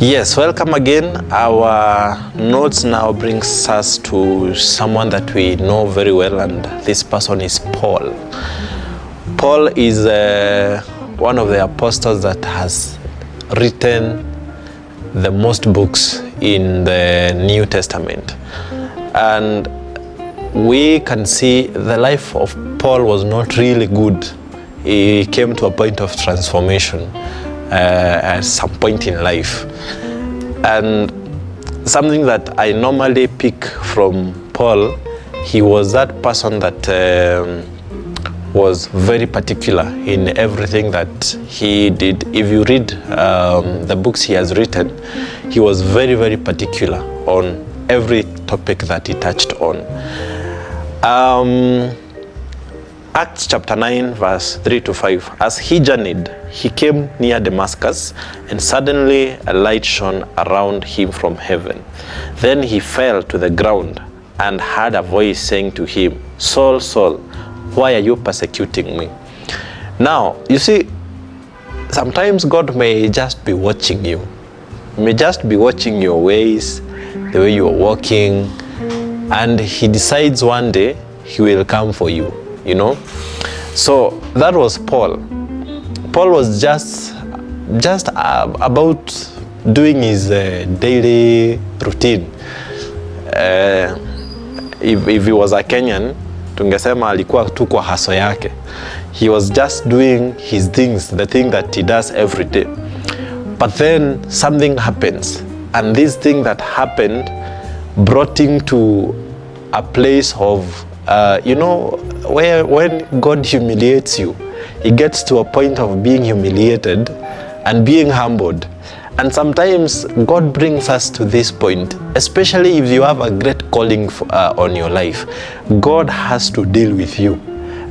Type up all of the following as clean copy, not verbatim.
Yes, welcome again. Our notes now brings us to someone that we know very well, and this person is Paul. Paul is one of the apostles that has written the most books in the New Testament. And we can see the life of Paul was not really good. He came to a point of transformation at some point in life. And something that I normally pick from Paul, he was that person that was very particular in everything that he did. If you read the books he has written, he was very, very particular on every topic that he touched on. Acts chapter 9 verse 3-5. As he journeyed, he came near Damascus, and suddenly a light shone around him from heaven. Then he fell to the ground and heard a voice saying to him, Saul, Saul, why are you persecuting me? Now, you see, sometimes God may just be watching you. He may just be watching your ways, the way you are walking, and he decides one day he will come for you. You know, so that was Paul. Paul was just about doing his daily routine. If he was a Kenyan, tungesema alikuwa tu kwa haso yake. He was just doing his things, the thing that he does every day. But then something happens, and this thing that happened brought him to a place of where when God humiliates you, he gets to a point of being humiliated and being humbled. And sometimes God brings us to this point, especially if you have a great calling on your life. God has to deal with you.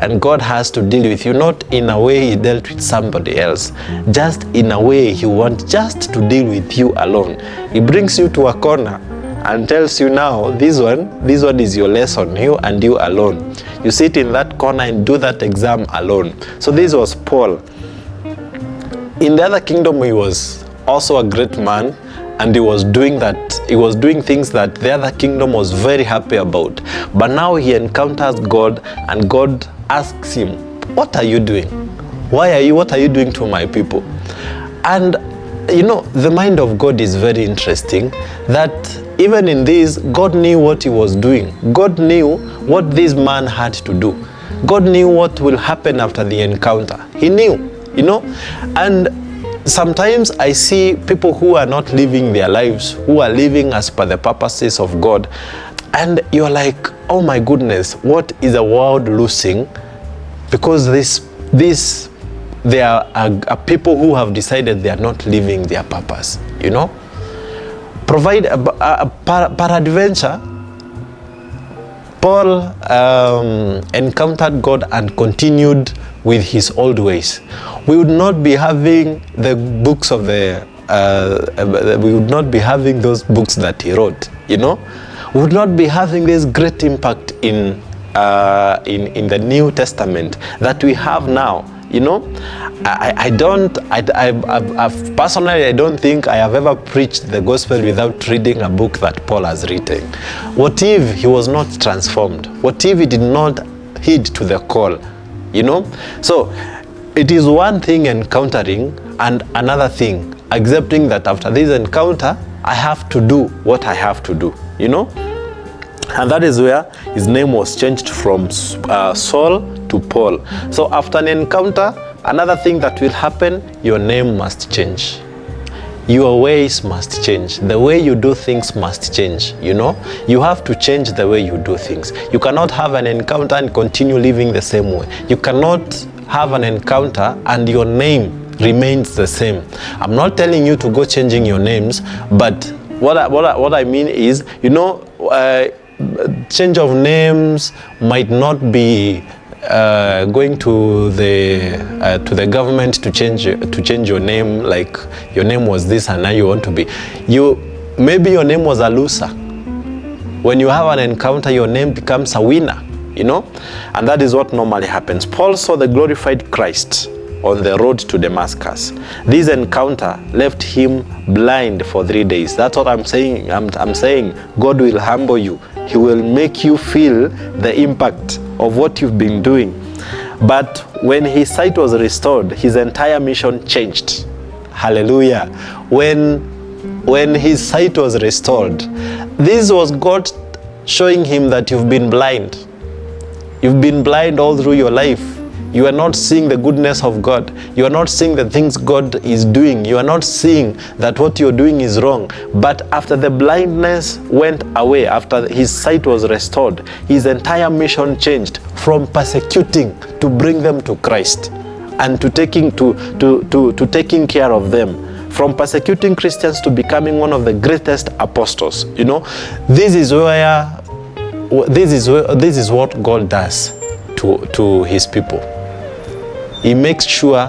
And God has to deal with you, not in a way he dealt with somebody else, just in a way he wants just to deal with you alone. He brings you to a corner and tells you, now this one is your lesson, you and you alone. You sit in that corner and do that exam alone. So this was Paul. In the other kingdom, he was also a great man, and he was doing things that the other kingdom was very happy about. But now he encounters God, and God asks him, what are you doing? What are you doing to my people? And you know, the mind of God is very interesting, that even in this, God knew what he was doing. God knew what this man had to do. God knew what will happen after the encounter. He knew, you know. And sometimes I see people who are not living their lives, who are living as per the purposes of God. And you're like, oh my goodness, what is the world losing? Because there are people who have decided they are not living their purpose, you know. Provide peradventure, Paul encountered God and continued with his old ways. We would not be having the books of we would not be having those books that he wrote, you know. We would not be having this great impact in the New Testament that we have now. You know, personally, I don't think I have ever preached the gospel without reading a book that Paul has written. What if he was not transformed? What if he did not heed to the call? You know, so it is one thing encountering, and another thing accepting that after this encounter, I have to do what I have to do, you know. And that is where his name was changed from Saul to Paul. So after an encounter, another thing that will happen, your name must change. Your ways must change. The way you do things must change, you know. You have to change the way you do things. You cannot have an encounter and continue living the same way. You cannot have an encounter and your name remains the same. I'm not telling you to go changing your names, but what I mean is, you know, change of names might not be going to the government to change your name, like your name was this and now you want to be maybe your name was a loser. When you have an encounter, your name becomes a winner, you know. And that is what normally happens. Paul saw the glorified Christ on the road to Damascus. This encounter left him blind for 3 days. That's what I'm saying. I'm saying God will humble you. He will make you feel the impact of what you've been doing. But when his sight was restored, his entire mission changed. Hallelujah. When his sight was restored, this was God showing him that you've been blind. You've been blind all through your life. You are not seeing the goodness of God. You are not seeing the things God is doing. You are not seeing that what you're doing is wrong. But after the blindness went away, after his sight was restored, his entire mission changed from persecuting to bring them to Christ and to taking care of them. From persecuting Christians to becoming one of the greatest apostles. You know, this is what God does to his people. He makes sure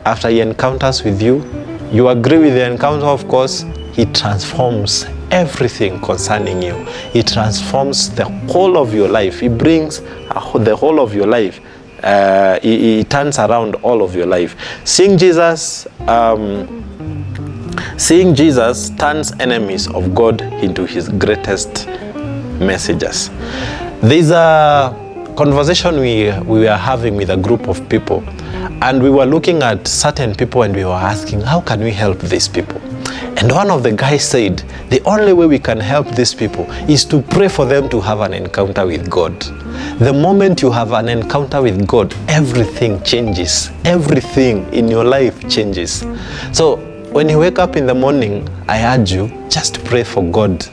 after he encounters with you, you agree with the encounter, of course, he transforms everything concerning you. He transforms the whole of your life. He brings the whole of your life. He turns around all of your life. Seeing Jesus turns enemies of God into his greatest messengers. There's a conversation we were having with a group of people, and we were looking at certain people and we were asking, how can we help these people? And one of the guys said, the only way we can help these people is to pray for them to have an encounter with God. The moment you have an encounter with God, everything changes. Everything in your life changes. So when you wake up in the morning, I urge you, just pray for God.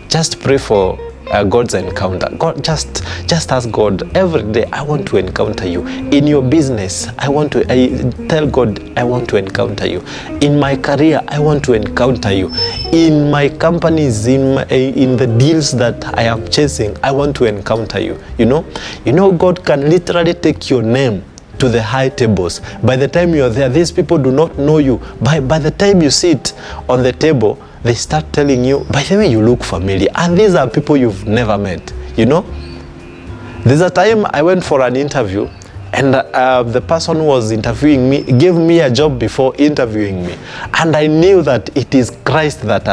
Just pray for God's encounter. God, just ask God every day, I want to encounter you. In your business, I tell God, I want to encounter you. In my career, I want to encounter you. In my companies, in the deals that I am chasing, I want to encounter you. You know, God can literally take your name to the high tables. By the time you're there, these people do not know you. By the time you sit on the table, they start telling you, by the way, you look familiar. And these are people you've never met, you know. There's a time I went for an interview, and the person who was interviewing me gave me a job before interviewing me. And I knew that it is Christ that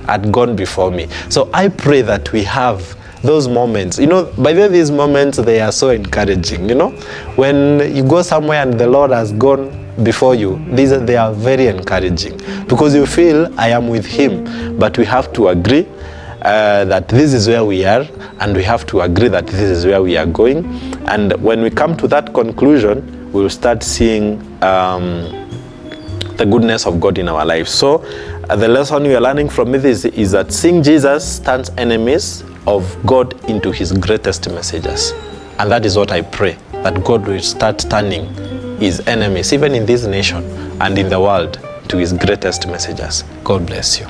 had gone before me. So I pray that we have those moments. You know, by the way, these moments, they are so encouraging, you know. When you go somewhere and the Lord has gone before you, they are very encouraging, because you feel I am with him. But we have to agree that this is where we are, and we have to agree that this is where we are going. And when we come to that conclusion, we will start seeing the goodness of God in our lives. So the lesson we are learning from this is that seeing Jesus turns enemies of God into his greatest messengers. And that is what I pray, that God will start turning his enemies, even in this nation and in the world, to his greatest messengers. God bless you.